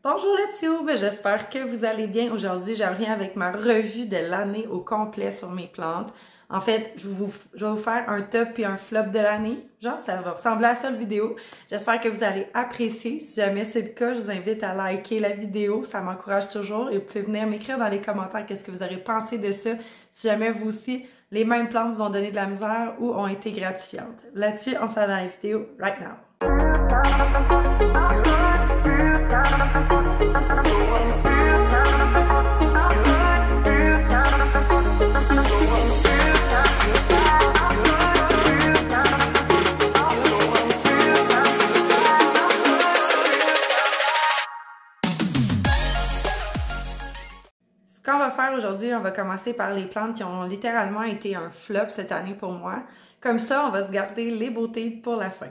Bonjour le tube, j'espère que vous allez bien. Aujourd'hui, je reviens avec ma revue de l'année au complet sur mes plantes. En fait, je vais vous faire un top et un flop de l'année. Genre, ça va ressembler à ça, la vidéo. J'espère que vous allez apprécier. Si jamais c'est le cas, je vous invite à liker la vidéo. Ça m'encourage toujours. Et vous pouvez venir m'écrire dans les commentaires qu'est-ce que vous aurez pensé de ça. Si jamais vous aussi, les mêmes plantes vous ont donné de la misère ou ont été gratifiantes. Là-dessus, on s'en va dans la vidéo right now. Ce qu'on va faire aujourd'hui, on va commencer par les plantes qui ont littéralement été un flop cette année pour moi. Comme ça, on va se garder les beautés pour la fin.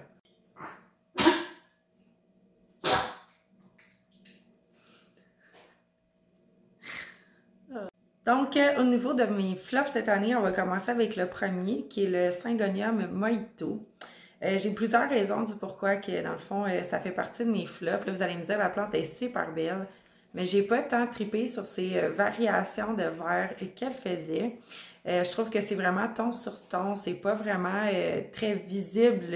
Donc, au niveau de mes flops cette année, on va commencer avec le premier, qui est le Syngonium Mojito. J'ai plusieurs raisons du pourquoi que, dans le fond, ça fait partie de mes flops. Là, vous allez me dire, la plante est super belle, mais j'ai pas tant trippé sur ces variations de vert qu'elle faisait. Je trouve que c'est vraiment ton sur ton, c'est pas vraiment très visible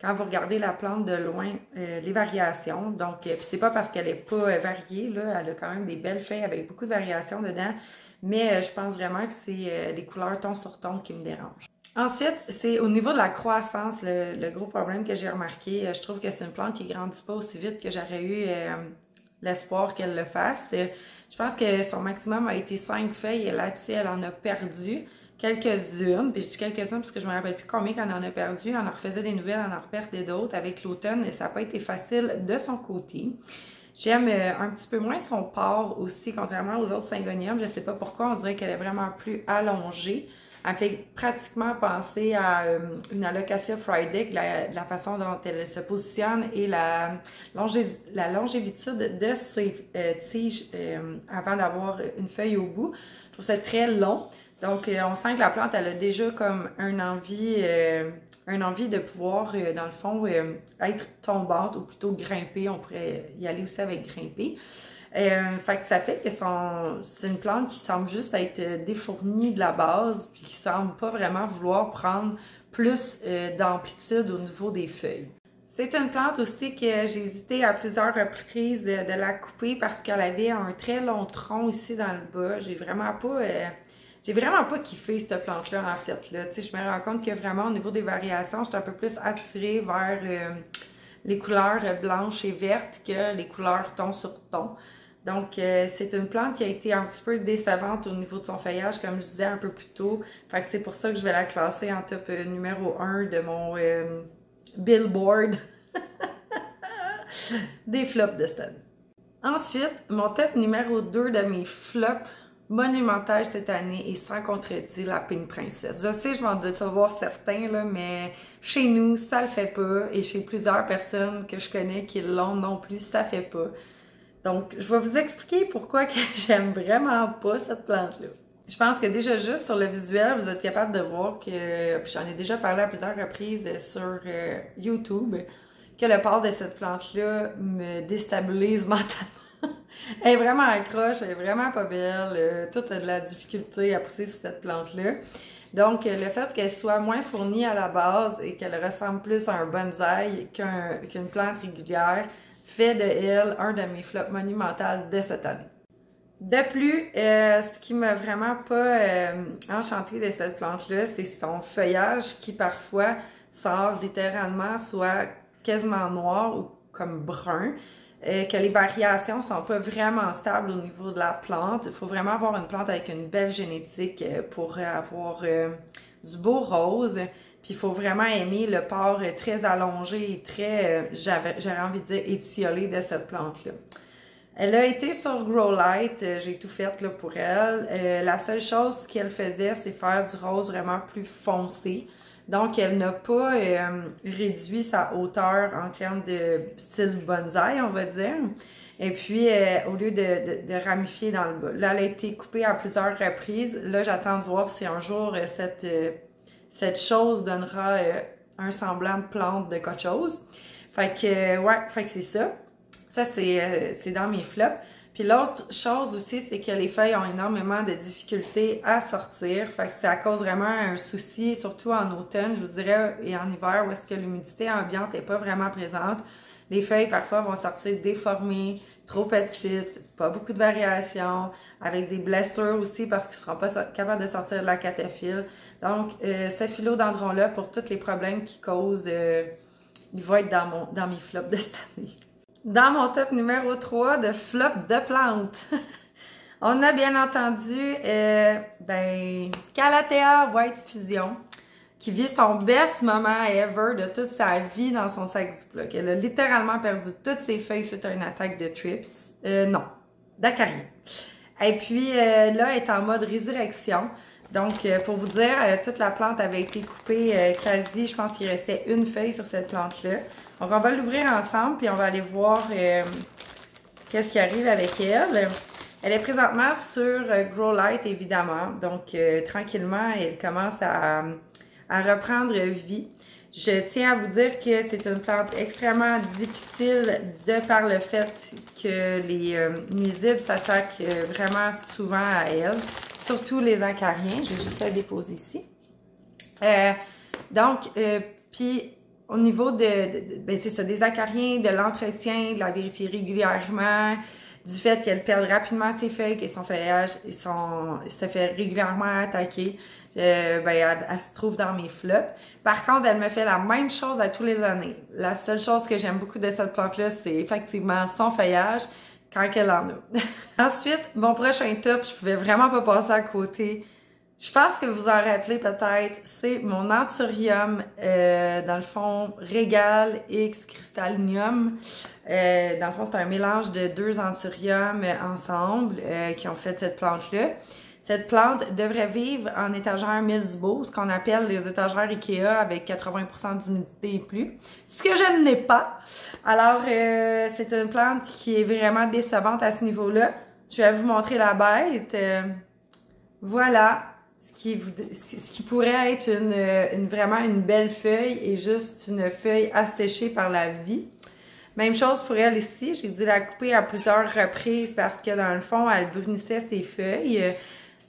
quand vous regardez la plante de loin, les variations. Donc, c'est pas parce qu'elle est pas variée, là, elle a quand même des belles feuilles avec beaucoup de variations dedans, mais je pense vraiment que c'est les couleurs ton sur ton qui me dérangent. Ensuite, c'est au niveau de la croissance, le gros problème que j'ai remarqué. Je trouve que c'est une plante qui ne grandit pas aussi vite que j'aurais eu l'espoir qu'elle le fasse. Je pense que son maximum a été 5 feuilles et là-dessus, elle en a perdu quelques-unes. Puis je dis quelques-unes parce que je ne me rappelle plus combien qu'elle en a perdu. Elle en refaisait des nouvelles, elle en reperdait d'autres avec l'automne et ça n'a pas été facile de son côté. J'aime un petit peu moins son port aussi, contrairement aux autres Syngoniums. Je ne sais pas pourquoi, on dirait qu'elle est vraiment plus allongée. Elle me fait pratiquement penser à une Alocasia Friday, de la façon dont elle se positionne et la longévitude de ses tiges avant d'avoir une feuille au bout. Je trouve ça très long. Donc, on sent que la plante, elle a déjà comme un envie de pouvoir, dans le fond, être tombante ou plutôt grimper. On pourrait y aller aussi avec grimper. Fait que ça fait que c'est une plante qui semble juste être défournie de la base puis qui semble pas vraiment vouloir prendre plus d'amplitude au niveau des feuilles. C'est une plante aussi que j'ai hésité à plusieurs reprises de la couper parce qu'elle avait un très long tronc ici dans le bas. J'ai vraiment pas kiffé cette plante-là, en fait. Là. Je me rends compte que vraiment, au niveau des variations, je suis un peu plus attirée vers les couleurs blanches et vertes que les couleurs ton sur ton. Donc, c'est une plante qui a été un petit peu décevante au niveau de son feuillage, comme je disais un peu plus tôt. Fait que c'est pour ça que je vais la classer en top numéro 1 de mon billboard des flops de cette année. Ensuite, mon top numéro 2 de mes flops monumentales cette année est sans contredit la Pink Princess. Je sais, je vais en décevoir certains, là, mais chez nous, ça le fait pas. Et chez plusieurs personnes que je connais qui l'ont non plus, ça fait pas. Donc, je vais vous expliquer pourquoi que j'aime vraiment pas cette plante-là. Je pense que déjà juste sur le visuel, vous êtes capable de voir que, puis j'en ai déjà parlé à plusieurs reprises sur YouTube, que le port de cette plante-là me déstabilise mentalement. Elle est vraiment accroche, elle est vraiment pas belle, tout a de la difficulté à pousser sur cette plante-là. Donc, le fait qu'elle soit moins fournie à la base et qu'elle ressemble plus à un bonsaï qu'une plante régulière, fait de elle un de mes flops monumentaux de cette année. De plus, ce qui m'a vraiment pas enchantée de cette plante-là, c'est son feuillage qui parfois sort littéralement soit quasiment noir ou comme brun, que les variations sont pas vraiment stables au niveau de la plante. Il faut vraiment avoir une plante avec une belle génétique pour avoir du beau rose. Puis il faut vraiment aimer le port très allongé et très, j'aurais envie de dire, étiolé de cette plante-là. Elle a été sur Grow Light, j'ai tout fait là, pour elle. La seule chose qu'elle faisait, c'est faire du rose vraiment plus foncé. Donc, elle n'a pas réduit sa hauteur en termes de style bonsaï, on va dire. Et puis, au lieu de ramifier dans le bas. Là, elle a été coupée à plusieurs reprises. Là, j'attends de voir si un jour cette chose donnera un semblant de plante de quelque chose. Fait que, ouais, fait que c'est ça. Ça, c'est dans mes flops. Puis l'autre chose aussi, c'est que les feuilles ont énormément de difficultés à sortir. Fait que ça cause vraiment un souci, surtout en automne, je vous dirais, et en hiver, où est-ce que l'humidité ambiante n'est pas vraiment présente. Les feuilles, parfois, vont sortir déformées, trop petites, pas beaucoup de variations, avec des blessures aussi, parce qu'ils ne seront pas capables de sortir de la cataphylle. Donc, ce philodendron-là, pour tous les problèmes qu'il cause, il va être dans mes flops de cette année. Dans mon top numéro 3 de flop de plantes, on a bien entendu Calathea White Fusion, qui vit son best moment ever de toute sa vie dans son sac Ziploc. Elle a littéralement perdu toutes ses feuilles suite à une attaque de thrips. Non, d'acarien. Et puis là, elle est en mode résurrection. Donc, pour vous dire, toute la plante avait été coupée quasi, je pense qu'il restait une feuille sur cette plante-là. Donc, on va l'ouvrir ensemble, puis on va aller voir qu'est-ce qui arrive avec elle. Elle est présentement sur Grow Light, évidemment. Donc, tranquillement, elle commence à reprendre vie. Je tiens à vous dire que c'est une plante extrêmement difficile de par le fait que les nuisibles s'attaquent vraiment souvent à elle, surtout les acariens. Je vais juste la déposer ici. Puis au niveau c'est ça, des acariens, de l'entretien, de la vérifier régulièrement, du fait qu'elle perd rapidement ses feuilles, que son feuillage se fait régulièrement attaquer, elle se trouve dans mes flops. Par contre, elle me fait la même chose à tous les années. La seule chose que j'aime beaucoup de cette plante-là, c'est effectivement son feuillage quand elle en a. Ensuite, mon prochain top, je pouvais vraiment pas passer à côté. Je pense que vous en rappelez peut-être, c'est mon Anthurium, dans le fond, Régal X Crystallinium. Dans le fond, c'est un mélange de deux Anthuriums ensemble qui ont fait cette plante-là. Cette plante devrait vivre en étagère Milsbo, ce qu'on appelle les étagères Ikea avec 80% d'humidité et plus, ce que je n'ai pas. Alors, c'est une plante qui est vraiment décevante à ce niveau-là. Je vais vous montrer la bête. Voilà. Ce qui pourrait être vraiment une belle feuille et juste une feuille asséchée par la vie. Même chose pour elle ici. J'ai dû la couper à plusieurs reprises parce que dans le fond, elle brunissait ses feuilles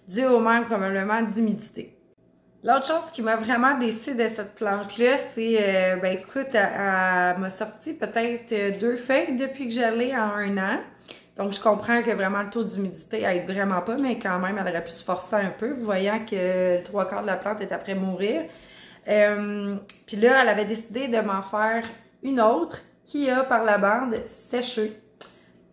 dû au manque probablement d'humidité. L'autre chose qui m'a vraiment déçue de cette plante-là, c'est, écoute, elle m'a sorti peut-être 2 feuilles depuis que je l'ai en 1 an. Donc, je comprends que vraiment le taux d'humidité aide vraiment pas, mais quand même, elle aurait pu se forcer un peu, voyant que le 3/4 de la plante est après mourir. Puis là, elle avait décidé de m'en faire une autre qui a, par la bande, séché.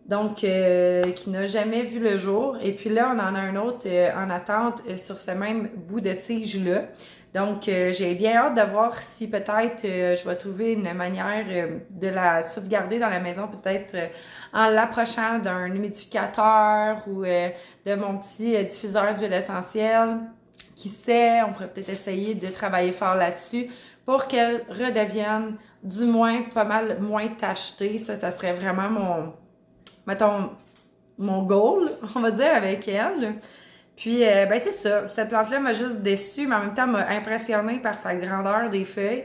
Donc, qui n'a jamais vu le jour. Et puis là, on en a un autre en attente sur ce même bout de tige-là. Donc, j'ai bien hâte de voir si peut-être je vais trouver une manière de la sauvegarder dans la maison, peut-être en l'approchant d'un humidificateur ou de mon petit diffuseur d'huile essentielle. Qui sait, on pourrait peut-être essayer de travailler fort là-dessus pour qu'elle redevienne du moins pas mal moins tachetée. Ça serait vraiment mon goal, on va dire, avec elle. Puis, c'est ça. Cette plante-là m'a juste déçue, mais en même temps m'a impressionnée par sa grandeur des feuilles.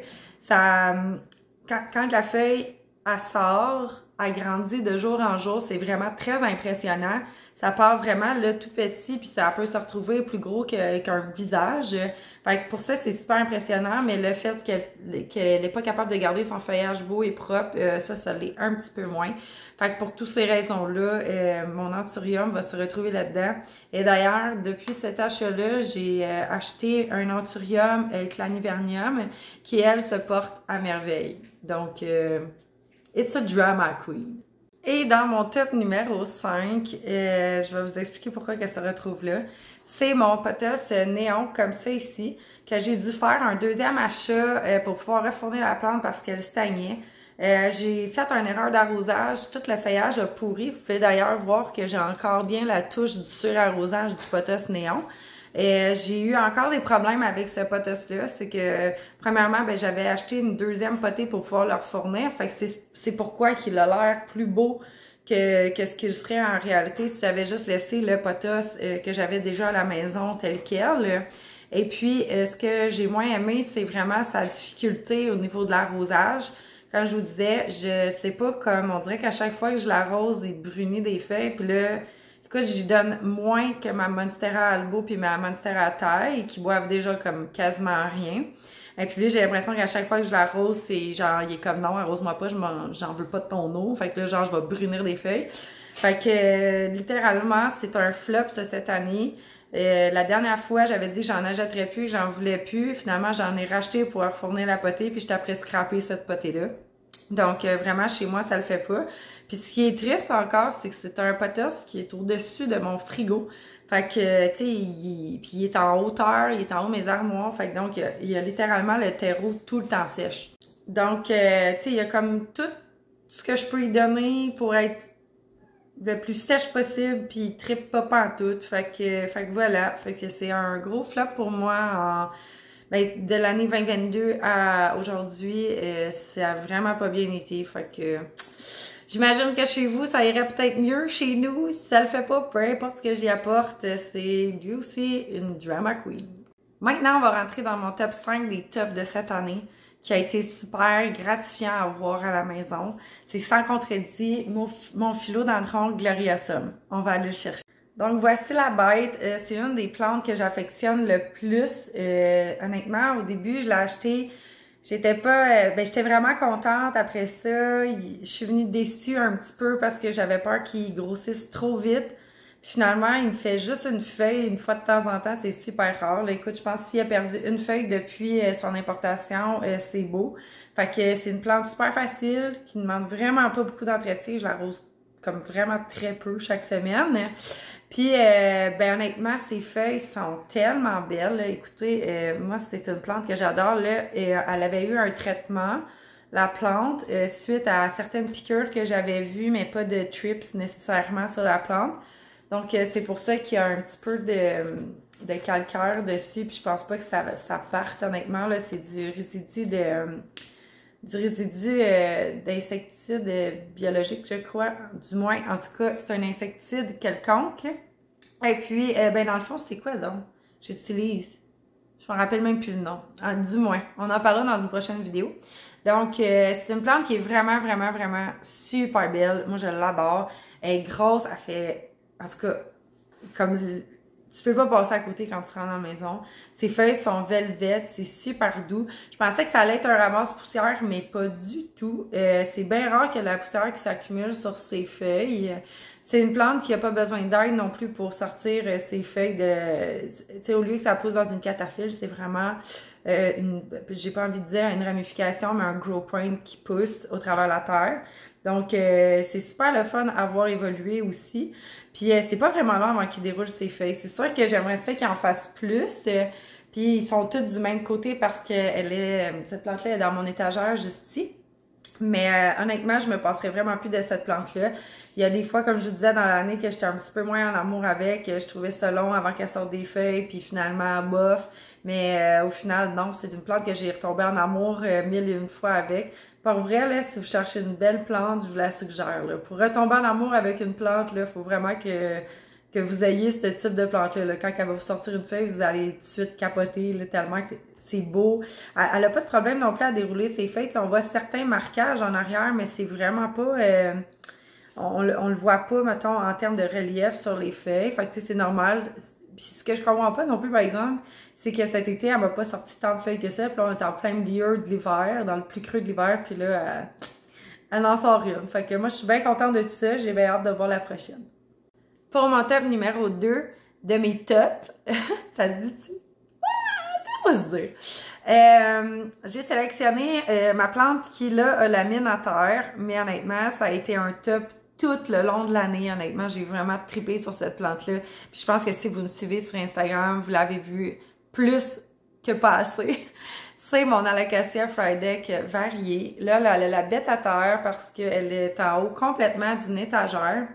Quand la feuille, elle sort, elle grandit de jour en jour, c'est vraiment très impressionnant. Ça part vraiment là tout petit, puis ça peut se retrouver plus gros qu'un visage. Fait que pour ça, c'est super impressionnant, mais le fait qu'elle n'est pas capable de garder son feuillage beau et propre, ça l'est un petit peu moins. Fait que pour toutes ces raisons-là, mon Anthurium va se retrouver là-dedans. Et d'ailleurs, depuis cet achat-là, j'ai acheté un Anthurium Clanivernium qui, elle, se porte à merveille. Donc, it's a drama queen. Et dans mon top numéro 5, je vais vous expliquer pourquoi elle se retrouve là. C'est mon pothos néon comme ça ici, que j'ai dû faire un deuxième achat pour pouvoir refourner la plante parce qu'elle stagnait. J'ai fait une erreur d'arrosage, tout le feuillage a pourri. Vous pouvez d'ailleurs voir que j'ai encore bien la touche du surarrosage du pothos néon. J'ai eu encore des problèmes avec ce pothos-là. C'est que, premièrement, j'avais acheté une deuxième potée pour pouvoir leur fournir. Fait que c'est pourquoi il a l'air plus beau que ce qu'il serait en réalité si j'avais juste laissé le pothos que j'avais déjà à la maison tel quel. Et puis, ce que j'ai moins aimé, c'est vraiment sa difficulté au niveau de l'arrosage. comme je vous disais, je sais pas comme, on dirait qu'à chaque fois que je l'arrose, il brunit des feuilles, puis là, écoute, j'y donne moins que ma Monstera Albo puis ma Monstera Taille, qui boivent déjà comme quasiment rien. Et puis là, j'ai l'impression qu'à chaque fois que je l'arrose, c'est genre, il est comme non, arrose-moi pas, j'en veux pas de ton eau. Fait que là, genre, je vais brunir des feuilles. Fait que littéralement, c'est un flop ça, cette année. La dernière fois, j'avais dit que j'en achèterais plus, que j'en voulais plus. Finalement, j'en ai racheté pour refournir la potée, puis j'étais après scraper cette potée-là. Donc, vraiment, chez moi, ça le fait pas. Puis, ce qui est triste encore, c'est que c'est un potos qui est au-dessus de mon frigo. Fait que, tu sais, puis il est en hauteur, il est en haut de mes armoires. Fait que donc, il y a littéralement le terreau tout le temps sèche. Donc, tu sais, il y a comme tout ce que je peux lui donner pour être le plus sèche possible, puis il trippe pas pantoute. Fait que voilà. Fait que c'est un gros flop pour moi de l'année 2022 à aujourd'hui. Ça a vraiment pas bien été. Fait que j'imagine que chez vous, ça irait peut-être mieux. Chez nous, si ça le fait pas, peu importe ce que j'y apporte, c'est lui aussi une drama queen. Maintenant, on va rentrer dans mon top 5 des tops de cette année, qui a été super gratifiant à voir à la maison. C'est sans contredit mon philodendron gloriosum. On va aller le chercher. Donc, voici la bête. C'est une des plantes que j'affectionne le plus. Honnêtement, au début, je l'ai acheté. J'étais vraiment contente. Après ça, je suis venue déçue un petit peu parce que j'avais peur qu'il grossisse trop vite. Puis finalement, il me fait juste une feuille une fois de temps en temps. C'est super rare. Là, écoute, je pense qu'il a perdu une feuille depuis son importation. C'est beau. Fait que c'est une plante super facile qui ne demande vraiment pas beaucoup d'entretien. Je l'arrose comme vraiment très peu chaque semaine. Puis, honnêtement, ses feuilles sont tellement belles. Là. Écoutez, moi, c'est une plante que j'adore. Là, elle avait eu un traitement, la plante, suite à certaines piqûres que j'avais vues, mais pas de trips nécessairement sur la plante. Donc, c'est pour ça qu'il y a un petit peu de calcaire dessus. Puis, je pense pas que ça parte, honnêtement. Là, c'est du résidu d'insecticide biologique, je crois. Du moins, en tout cas, c'est un insecticide quelconque. Et puis, dans le fond, c'est quoi donc? J'utilise. Je me rappelle même plus le nom. Du moins, on en parlera dans une prochaine vidéo. Donc, c'est une plante qui est vraiment, vraiment, vraiment super belle. Moi, je l'adore. Elle est grosse, elle fait... En tout cas, comme... Tu peux pas passer à côté quand tu rentres dans la maison. Ses feuilles sont velvet, c'est super doux. Je pensais que ça allait être un ramasse-poussière, mais pas du tout. C'est bien rare qu'il y ait de la poussière qui s'accumule sur ses feuilles. C'est une plante qui n'a pas besoin d'aide non plus pour sortir ses feuilles de... Tu sais, au lieu que ça pousse dans une cataphylle, c'est vraiment j'ai pas envie de dire une ramification, mais un grow point qui pousse au travers de la terre. Donc, c'est super le fun à voir évoluer aussi. Puis, c'est pas vraiment long avant qu'il déroule ses feuilles. C'est sûr que j'aimerais ça qu'il en fasse plus. Puis, ils sont tous du même côté parce que cette plante-là est dans mon étagère juste ici. Mais honnêtement, je me passerais vraiment plus de cette plante-là. Il y a des fois, comme je vous disais, dans l'année que j'étais un petit peu moins en amour avec, je trouvais ça long avant qu'elle sorte des feuilles, puis finalement, bof. Mais au final, non, c'est une plante que j'ai retombé en amour mille et une fois avec. Pour vrai, là, si vous cherchez une belle plante, je vous la suggère. Là. Pour retomber en amour avec une plante, il faut vraiment que vous ayez ce type de plante-là. Là. Quand elle va vous sortir une feuille, vous allez tout de suite capoter là, tellement que c'est beau. Elle n'a pas de problème non plus à dérouler ses feuilles. T'sais, on voit certains marquages en arrière, mais c'est vraiment pas... on le voit pas, mettons, en termes de relief sur les feuilles. Fait que c'est normal. Puis ce que je comprends pas non plus, par exemple, c'est que cet été, elle m'a pas sorti tant de feuilles que ça. Puis là, on est en plein milieu de l'hiver, dans le plus creux de l'hiver. Puis là, elle en sort une. Fait que moi, je suis bien contente de tout ça. J'ai bien hâte de voir la prochaine. Pour mon top numéro 2 de mes tops, ça se dit-tu? Ça va se dire. J'ai sélectionné ma plante qui, là, a la mine à terre. Mais honnêtement, ça a été un top tout le long de l'année. Honnêtement, j'ai vraiment trippé sur cette plante-là. Puis je pense que si vous me suivez sur Instagram, vous l'avez vu plus que pas assez. C'est mon Alocasia Frydek variée. Là, elle a la bête à terre parce qu'elle est en haut complètement d'une étagère.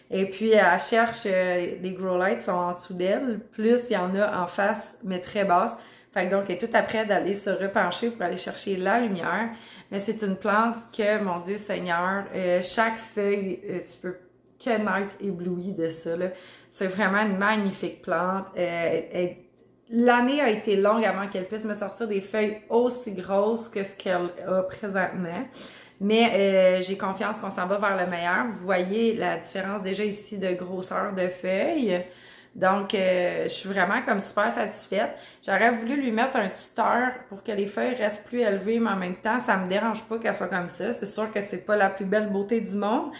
Et puis, elle cherche, les grow lights sont en dessous d'elle. Plus, il y en a en face, mais très basse. Fait que donc, elle est toute prête d'aller se repencher pour aller chercher la lumière. Mais c'est une plante que, mon Dieu Seigneur, chaque feuille, tu peux que naître ébloui de ça. C'est vraiment une magnifique plante. L'année a été longue avant qu'elle puisse me sortir des feuilles aussi grosses que ce qu'elle a présentement. Mais j'ai confiance qu'on s'en va vers le meilleur. Vous voyez la différence déjà ici de grosseur de feuilles. Donc, je suis vraiment comme super satisfaite. J'aurais voulu lui mettre un tuteur pour que les feuilles restent plus élevées, mais en même temps, ça me dérange pas qu'elle soit comme ça. C'est sûr que c'est pas la plus belle beauté du monde,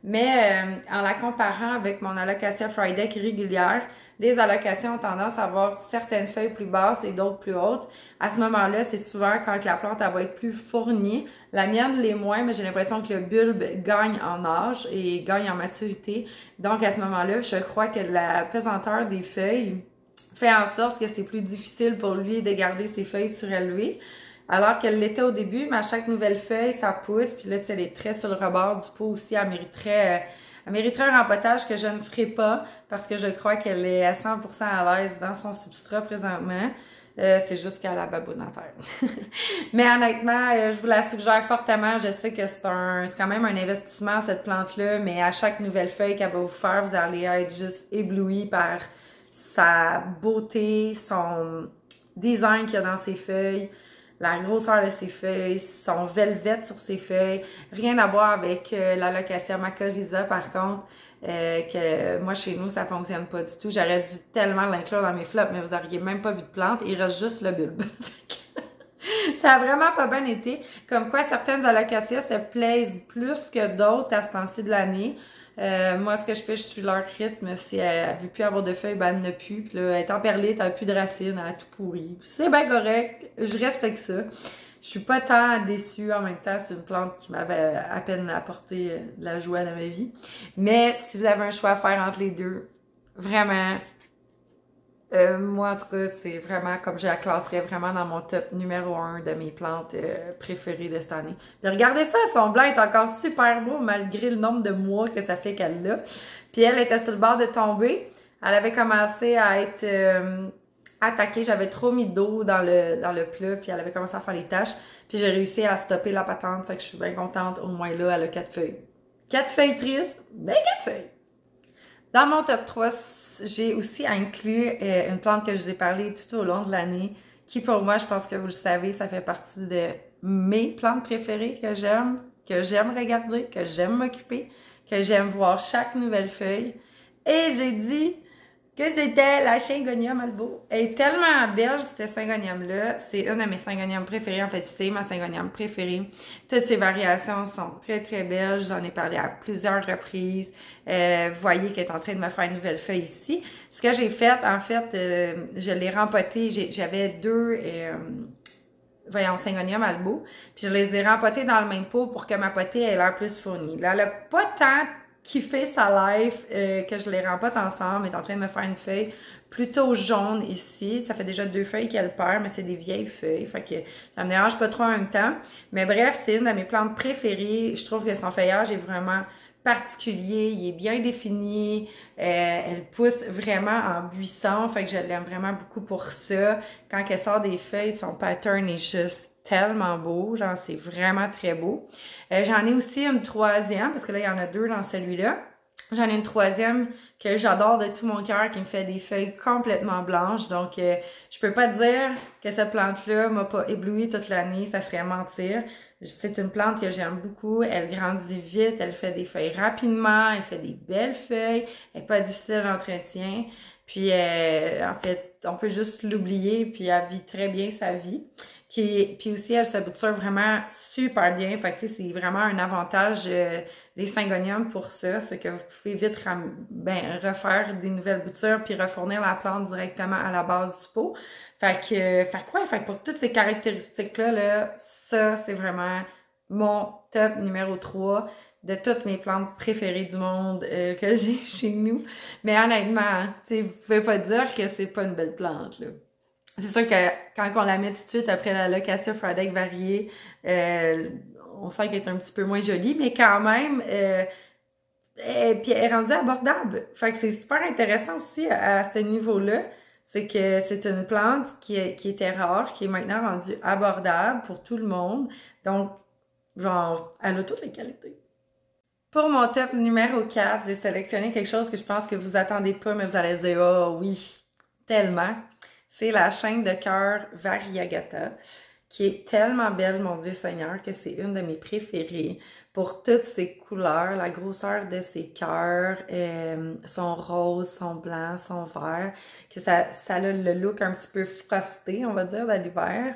mais en la comparant avec mon Alocasia Friday régulière, les allocations ont tendance à avoir certaines feuilles plus basses et d'autres plus hautes. À ce moment-là, c'est souvent quand la plante elle va être plus fournie. La mienne l'est moins, mais j'ai l'impression que le bulbe gagne en âge et gagne en maturité. Donc à ce moment-là, je crois que la pesanteur des feuilles fait en sorte que c'est plus difficile pour lui de garder ses feuilles surélevées. Alors qu'elle l'était au début, mais à chaque nouvelle feuille, ça pousse. Puis là, tu sais, elle est très sur le rebord du pot aussi. Elle mériterait un rempotage que je ne ferai pas parce que je crois qu'elle est à 100% à l'aise dans son substrat présentement. C'est juste qu'elle a la baboune en terre. Mais honnêtement, je vous la suggère fortement. Je sais que c'est quand même un investissement, cette plante-là, mais à chaque nouvelle feuille qu'elle va vous faire, vous allez être juste ébloui par sa beauté, son design qu'il y a dans ses feuilles, la grosseur de ses feuilles, son velvet sur ses feuilles. Rien à voir avec l'Alocasia mycorrhiza, par contre, que moi, chez nous, ça fonctionne pas du tout. J'aurais dû tellement l'inclure dans mes flops, mais vous auriez même pas vu de plante. Il reste juste le bulbe. Ça a vraiment pas bien été. Comme quoi, certaines Alocasias se plaisent plus que d'autres à ce temps-ci de l'année. Moi, ce que je fais, je suis leur rythme. Si elle veut plus avoir de feuilles, ben elle n'a plus. Puis là, elle est emperlée, elle n'a plus de racines, elle a tout pourri. C'est bien correct. Je respecte ça. Je suis pas tant déçue en même temps. C'est une plante qui m'avait à peine apporté de la joie dans ma vie. Mais si vous avez un choix à faire entre les deux, vraiment, moi, en tout cas, c'est vraiment comme je la classerais vraiment dans mon top numéro 1 de mes plantes préférées de cette année. Puis regardez ça, son blanc est encore super beau malgré le nombre de mois que ça fait qu'elle l'a. Puis elle était sur le bord de tomber. Elle avait commencé à être attaquée. J'avais trop mis d'eau dans le plat, puis elle avait commencé à faire les taches. Puis j'ai réussi à stopper la patente, fait que je suis bien contente. Au moins là, elle a 4 feuilles. 4 feuilles tristes, mais 4 feuilles. Dans mon top 3, j'ai aussi inclus une plante que je vous ai parlé tout au long de l'année, qui pour moi, je pense que vous le savez, ça fait partie de mes plantes préférées que j'aime regarder, que j'aime m'occuper, que j'aime voir chaque nouvelle feuille. Et j'ai dit que c'était la Chingonia Malbo. Elle est tellement belle, cette Syngonium-là. C'est une de mes Syngoniums préférées. En fait, c'est ma Syngonium préférée. Toutes ces variations sont très, très belles. J'en ai parlé à plusieurs reprises. Vous voyez qu'elle est en train de me faire une nouvelle feuille ici. Ce que j'ai fait, en fait, je l'ai rempotée. J'avais deux... Syngonium Malbo. Puis je les ai rempotés dans le même pot pour que ma potée ait l'air plus fournie. Là, elle n'a pas tant kiffé sa life, que je les rempote ensemble. Elle est en train de me faire une feuille plutôt jaune ici. Ça fait déjà 2 feuilles qu'elle perd, mais c'est des vieilles feuilles. Fait que ça me dérange pas trop en même temps. Mais bref, c'est une de mes plantes préférées. Je trouve que son feuillage est vraiment particulier, il est bien défini, elle pousse vraiment en buisson, fait que je l'aime vraiment beaucoup pour ça. Quand elle sort des feuilles, son pattern est juste tellement beau, genre c'est vraiment très beau. J'en ai aussi une troisième, parce que là il y en a 2 dans celui-là. J'en ai une troisième que j'adore de tout mon cœur, qui me fait des feuilles complètement blanches. Donc, je peux pas dire que cette plante-là m'a pas ébloui toute l'année, ça serait mentir. C'est une plante que j'aime beaucoup. Elle grandit vite, elle fait des feuilles rapidement, elle fait des belles feuilles, elle est pas difficile d'entretien. Puis, en fait, on peut juste l'oublier, puis elle vit très bien sa vie. Puis aussi, elle se bouture vraiment super bien. Fait que, c'est vraiment un avantage, les Syngoniums pour ça. C'est que vous pouvez vite refaire des nouvelles boutures puis refournir la plante directement à la base du pot. Fait que pour toutes ces caractéristiques-là, là, ça, c'est vraiment mon top numéro 3 de toutes mes plantes préférées du monde que j'ai chez nous. Mais honnêtement, tu sais, vous pouvez pas dire que c'est pas une belle plante, là. C'est sûr que quand on la met tout de suite après la Alocasia Friday variée, on sent qu'elle est un petit peu moins jolie, mais quand même, puis elle est rendue abordable. Fait que c'est super intéressant aussi à ce niveau-là. C'est que c'est une plante qui était rare, qui est maintenant rendue abordable pour tout le monde. Donc, genre, elle a toutes les qualités. Pour mon top numéro 4, j'ai sélectionné quelque chose que je pense que vous attendez pas, mais vous allez dire « Oh oui, tellement ». C'est la chaîne de cœur Variegata, qui est tellement belle, mon Dieu Seigneur, que c'est une de mes préférées pour toutes ses couleurs, la grosseur de ses cœurs, son rose, son blanc, son vert, que ça a le look un petit peu frosté, on va dire, de l'hiver.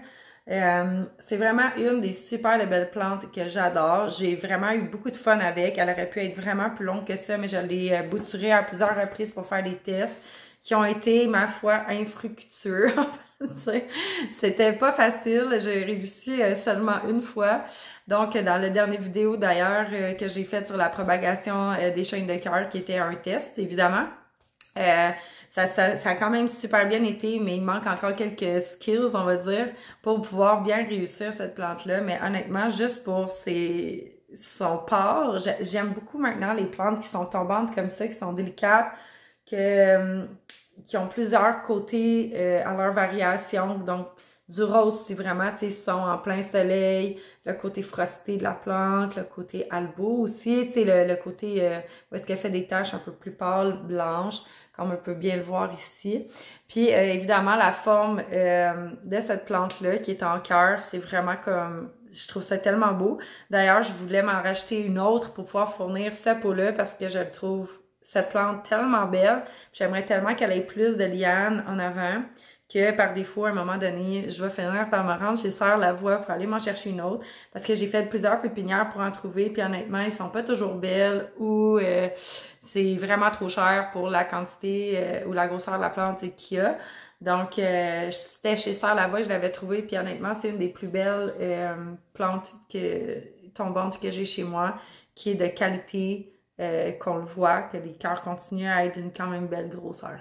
C'est vraiment une des super belles plantes que j'adore. J'ai vraiment eu beaucoup de fun avec. Elle aurait pu être vraiment plus longue que ça, mais je l'ai bouturée à plusieurs reprises pour faire des tests qui ont été, ma foi, infructueux. C'était pas facile. J'ai réussi seulement une fois. Donc, dans la dernière vidéo, d'ailleurs, que j'ai faite sur la propagation des chaînes de cœur, qui était un test, évidemment, ça a quand même super bien été, mais il manque encore quelques skills, on va dire, pour pouvoir bien réussir cette plante-là. Mais honnêtement, juste pour son port, j'aime beaucoup maintenant les plantes qui sont tombantes comme ça, qui sont délicates, qui ont plusieurs côtés à leur variation. Donc, du rose, c'est vraiment, tu sais, sont en plein soleil, le côté frosté de la plante, le côté albo aussi, tu sais, le côté où est-ce qu'elle fait des taches un peu plus pâles, blanches, comme on peut bien le voir ici. Puis, évidemment, la forme de cette plante-là, qui est en cœur, c'est vraiment comme... Je trouve ça tellement beau. D'ailleurs, je voulais m'en racheter une autre pour pouvoir fournir ce pot-là parce que je le trouve, cette plante, tellement belle. J'aimerais tellement qu'elle ait plus de lianes en avant que par défaut, à un moment donné, je vais finir par me rendre chez Sœur Lavoie pour aller m'en chercher une autre parce que j'ai fait plusieurs pépinières pour en trouver, puis honnêtement, ils sont pas toujours belles ou c'est vraiment trop cher pour la quantité ou la grosseur de la plante qu'il y a. Donc, c'était chez Sœur Lavoie, je l'avais trouvée, puis honnêtement, c'est une des plus belles plantes tombantes que j'ai chez moi, qui est de qualité, qu'on le voit, que les cœurs continuent à être d'une quand même belle grosseur.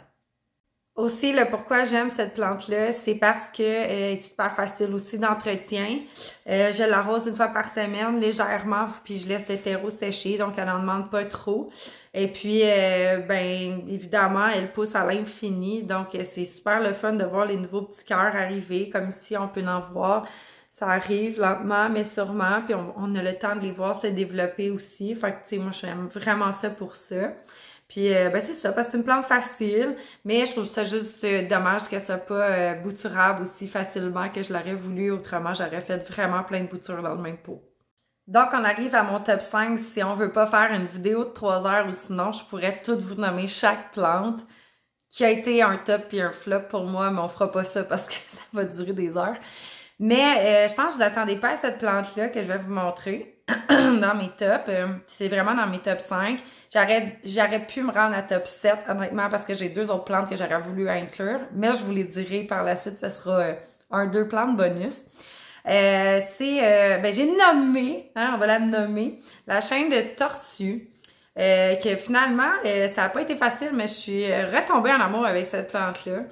Aussi, le pourquoi j'aime cette plante-là, c'est parce que elle est super facile aussi d'entretien. Je l'arrose une fois par semaine, légèrement, puis je laisse le terreau sécher, donc elle n'en demande pas trop. Et puis, ben évidemment, elle pousse à l'infini, donc c'est super le fun de voir les nouveaux petits cœurs arriver, comme ici on peut en voir. Ça arrive lentement, mais sûrement, puis on a le temps de les voir se développer aussi. Fait que, tu sais, moi, j'aime vraiment ça pour ça. Puis, ben c'est ça, parce que c'est une plante facile, mais je trouve ça juste dommage qu'elle soit pas bouturable aussi facilement que je l'aurais voulu. Autrement, j'aurais fait vraiment plein de boutures dans le même pot. Donc, on arrive à mon top 5 si on veut pas faire une vidéo de 3 heures ou sinon, je pourrais toutes vous nommer chaque plante qui a été un top puis un flop pour moi, mais on fera pas ça parce que ça va durer des heures. Mais je pense que vous attendez pas à cette plante-là que je vais vous montrer dans mes tops. C'est vraiment dans mes top 5. J'aurais pu me rendre à top 7, honnêtement, parce que j'ai 2 autres plantes que j'aurais voulu inclure. Mais je vous les dirai par la suite, ce sera deux plantes bonus. Ben j'ai nommé, hein, on va la nommer, la chaîne de tortue. Que finalement, ça n'a pas été facile, mais je suis retombée en amour avec cette plante-là.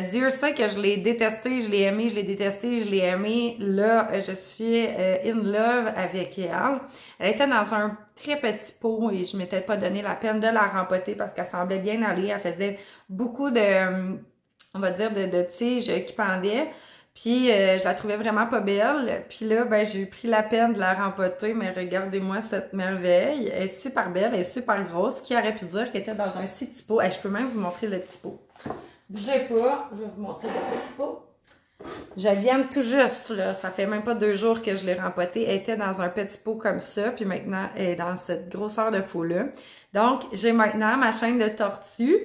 Dieu sait que je l'ai détestée, je l'ai aimée, je l'ai détestée, je l'ai aimée. Là, je suis in love avec elle. Elle était dans un très petit pot et je m'étais pas donné la peine de la rempoter parce qu'elle semblait bien aller. Elle faisait beaucoup de, on va dire, de tiges qui pendaient. Puis, je la trouvais vraiment pas belle. Puis là, ben, j'ai pris la peine de la rempoter, mais regardez-moi cette merveille. Elle est super belle, elle est super grosse. Qui aurait pu dire qu'elle était dans un si petit pot? Je peux même vous montrer le petit pot. Bougez pas, je vais vous montrer le petit pot. Je viens tout juste, là. Ça fait même pas 2 jours que je l'ai rempotée. Elle était dans un petit pot comme ça, puis maintenant, elle est dans cette grosseur de pot-là. Donc, j'ai maintenant ma chaîne de tortue,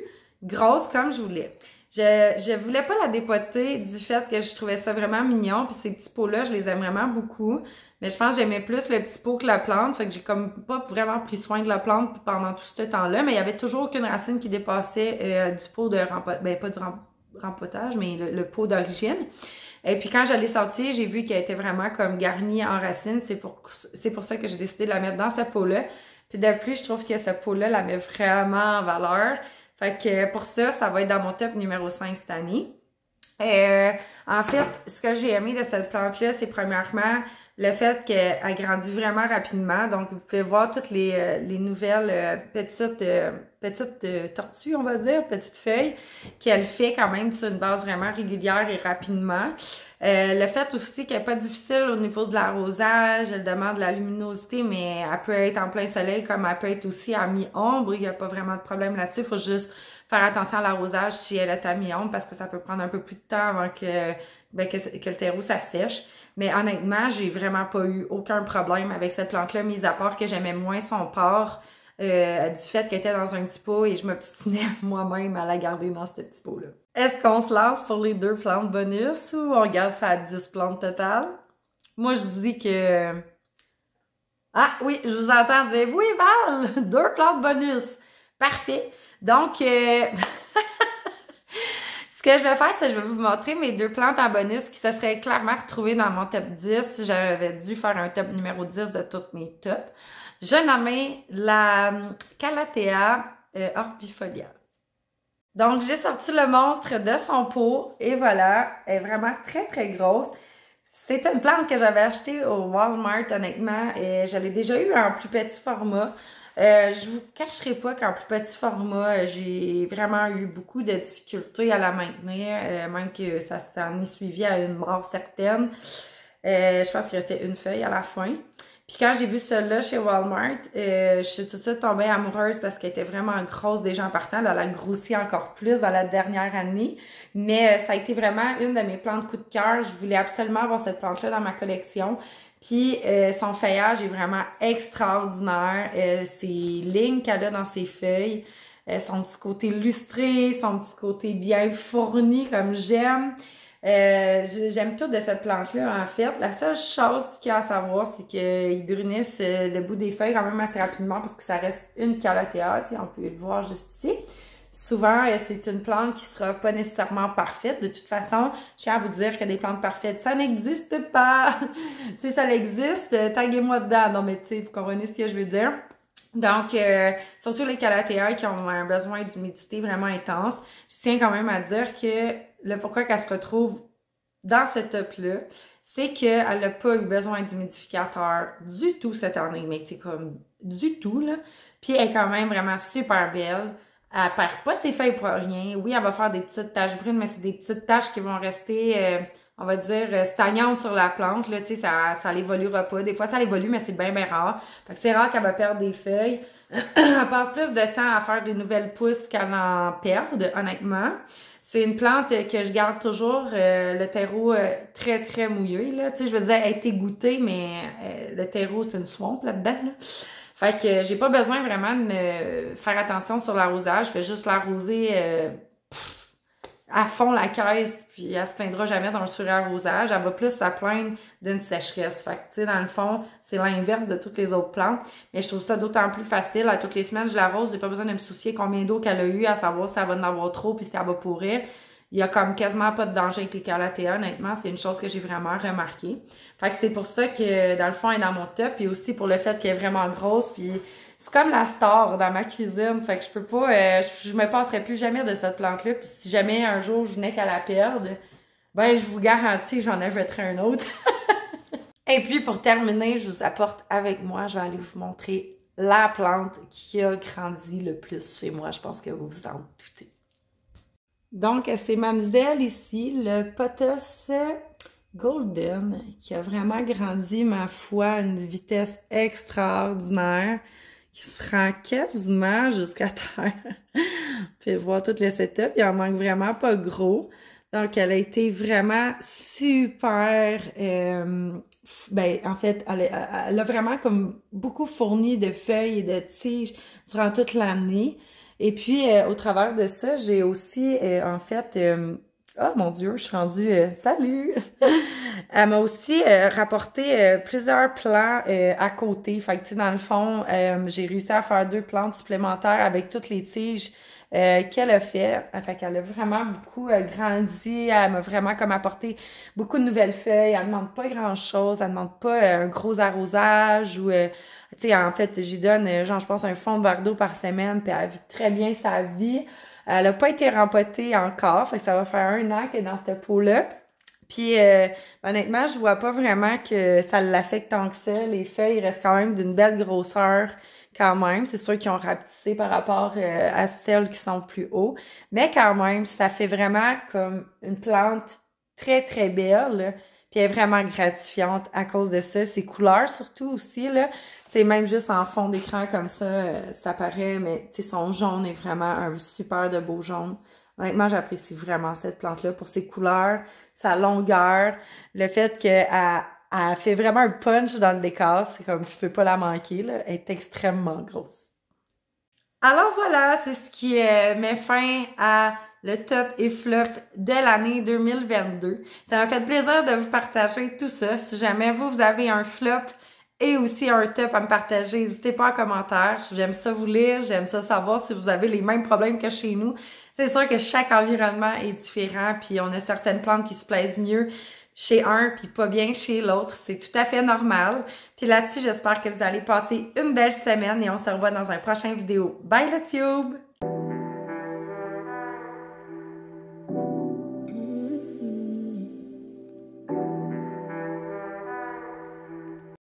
grosse comme je voulais. Je voulais pas la dépoter du fait que je trouvais ça vraiment mignon, puis ces petits pots-là, je les aime vraiment beaucoup. Mais je pense que j'aimais plus le petit pot que la plante, fait que j'ai comme pas vraiment pris soin de la plante pendant tout ce temps-là, mais il y avait toujours aucune racine qui dépassait du pot de rempotage, ben pas du rempotage, mais le pot d'origine. Et puis quand je l'ai sortie, j'ai vu qu'elle était vraiment comme garnie en racines, c'est pour ça que j'ai décidé de la mettre dans ce pot-là. Puis de plus, je trouve que ce pot-là la met vraiment en valeur. Fait que pour ça, ça va être dans mon top numéro 5 cette année. En fait, ce que j'ai aimé de cette plante-là, c'est premièrement le fait qu'elle grandit vraiment rapidement. Donc, vous pouvez voir toutes les nouvelles petites tortues, on va dire, petites feuilles, qu'elle fait quand même sur une base vraiment régulière et rapidement. Le fait aussi qu'elle n'est pas difficile au niveau de l'arrosage, elle demande de la luminosité, mais elle peut être en plein soleil comme elle peut être aussi à mi-ombre. Il n'y a pas vraiment de problème là-dessus. Il faut juste faire attention à l'arrosage si elle est à mi-ombre parce que ça peut prendre un peu plus de temps avant que ben, que le terreau, ça sèche. Mais honnêtement, j'ai vraiment pas eu aucun problème avec cette plante-là, mis à part que j'aimais moins son port du fait qu'elle était dans un petit pot et je m'obstinais moi-même à la garder dans ce petit pot-là. Est-ce qu'on se lance pour les 2 plantes bonus ou on garde ça à 10 plantes totales? Moi, je dis que... Ah oui, je vous entends dire « Oui, Val! 2 plantes bonus! » Parfait! Donc, ce que je vais faire, c'est que je vais vous montrer mes 2 plantes en bonus qui se seraient clairement retrouvées dans mon top 10 si j'avais dû faire un top numéro 10 de toutes mes tops. Je nommais la Calathea orbifolia. Donc, j'ai sorti le monstre de son pot et voilà, elle est vraiment très, très grosse. C'est une plante que j'avais achetée au Walmart, honnêtement, et je l'ai déjà eu en plus petit format. Je vous cacherai pas qu'en plus petit format, j'ai vraiment eu beaucoup de difficultés à la maintenir, même que ça s'en est suivi à une mort certaine. Je pense qu'il restait une feuille à la fin. Puis quand j'ai vu celle-là chez Walmart, je suis tout de suite tombée amoureuse parce qu'elle était vraiment grosse déjà en partant. Elle a grossi encore plus dans la dernière année. Mais ça a été vraiment une de mes plantes coup de cœur. Je voulais absolument avoir cette plante-là dans ma collection. Puis son feuillage est vraiment extraordinaire. Ces lignes qu'elle a dans ses feuilles, son petit côté lustré, son petit côté bien fourni comme j'aime. J'aime tout de cette plante-là, en fait. La seule chose qu'il y a à savoir, c'est qu'ils brunissent le bout des feuilles quand même assez rapidement parce que ça reste une calathea, tu sais, on peut le voir juste ici. Souvent, c'est une plante qui sera pas nécessairement parfaite. De toute façon, je tiens à vous dire que des plantes parfaites, ça n'existe pas. Si ça existe, taguez-moi dedans. Non, mais tu sais, vous comprenez ce que je veux dire. Donc, surtout les Calathea qui ont un besoin d'humidité vraiment intense, je tiens quand même à dire que le pourquoi qu'elle se retrouve dans ce top-là, c'est qu'elle n'a pas eu besoin d'humidificateur du tout cette année, mais c'est comme du tout, là. Puis elle est quand même vraiment super belle. Elle perd pas ses feuilles pour rien. Oui, elle va faire des petites taches brunes, mais c'est des petites taches qui vont rester, on va dire, stagnantes sur la plante. Là, tu sais, ça l'évoluera pas. Des fois, ça l'évolue, mais c'est bien, bien rare. Fait que c'est rare qu'elle va perdre des feuilles. Elle passe plus de temps à faire des nouvelles pousses qu'elle en perde, honnêtement. C'est une plante que je garde toujours, le terreau très, très mouillé. Là. Tu sais, je veux dire, elle a été goûtée, mais le terreau, c'est une swamp là-dedans. Là. Fait que j'ai pas besoin vraiment de faire attention sur l'arrosage. Je fais juste l'arroser à fond la caisse, puis elle se plaindra jamais d'un surarrosage. Elle va plus se plaindre d'une sécheresse. Fait que, tu sais, dans le fond, c'est l'inverse de toutes les autres plantes. Mais je trouve ça d'autant plus facile. À toutes les semaines, je l'arrose. J'ai pas besoin de me soucier combien d'eau qu'elle a eu, à savoir si elle va en avoir trop, puis si elle va pourrir. Il y a comme quasiment pas de danger avec les Calathea, honnêtement. C'est une chose que j'ai vraiment remarqué. Fait que c'est pour ça que, dans le fond, elle est dans mon top. Puis aussi pour le fait qu'elle est vraiment grosse. Puis c'est comme la star dans ma cuisine. Fait que je peux pas... je me passerai plus jamais de cette plante-là. Puis si jamais un jour je venais qu'à la perdre, ben je vous garantis que j'en achèterai un autre. Et puis pour terminer, je vous apporte avec moi. Je vais aller vous montrer la plante qui a grandi le plus chez moi. Je pense que vous vous en doutez. Donc, c'est mademoiselle ici, le Pothos Golden, qui a vraiment grandi, ma foi, à une vitesse extraordinaire, qui se rend quasiment jusqu'à terre. Vous pouvez voir tout le setup, il en manque vraiment pas gros. Donc, elle a été vraiment super... ben, en fait, elle a vraiment comme beaucoup fourni de feuilles et de tiges durant toute l'année. Et puis, au travers de ça, j'ai aussi, en fait, oh mon Dieu, je suis rendue, salut! Elle m'a aussi rapporté plusieurs plants à côté. Fait que, tu sais, dans le fond, j'ai réussi à faire 2 plantes supplémentaires avec toutes les tiges qu'elle a fait. Fait qu'elle a vraiment beaucoup grandi. Elle m'a vraiment comme apporté beaucoup de nouvelles feuilles. Elle ne demande pas grand-chose. Elle ne demande pas un gros arrosage ou... tu sais, en fait, j'y donne, genre, je pense, un fond de verre d'eau par semaine, puis elle vit très bien sa vie. Elle n'a pas été rempotée encore, fait que ça va faire 1 an qu'elle est dans cette peau-là. Puis, honnêtement, je vois pas vraiment que ça l'affecte tant que ça. Les feuilles restent quand même d'une belle grosseur quand même. C'est sûr qu'ils ont rapetissé par rapport à celles qui sont plus hauts. Mais quand même, ça fait vraiment comme une plante très, très belle. Puis elle est vraiment gratifiante à cause de ça. Ses couleurs surtout aussi, là. Tu sais, même juste en fond d'écran comme ça, ça paraît, mais tu sais, son jaune est vraiment un super de beau jaune. Honnêtement, j'apprécie vraiment cette plante-là pour ses couleurs, sa longueur, le fait qu'elle fait vraiment un punch dans le décor. C'est comme tu peux pas la manquer, là. Elle est extrêmement grosse. Alors voilà, c'est ce qui met fin à le top et flop de l'année 2022. Ça m'a fait plaisir de vous partager tout ça. Si jamais vous avez un flop et aussi un top à me partager, n'hésitez pas en commentaire. J'aime ça vous lire, j'aime ça savoir si vous avez les mêmes problèmes que chez nous. C'est sûr que chaque environnement est différent, puis on a certaines plantes qui se plaisent mieux chez un, puis pas bien chez l'autre. C'est tout à fait normal. Puis là-dessus, j'espère que vous allez passer une belle semaine et on se revoit dans un prochain vidéo. Bye le tube!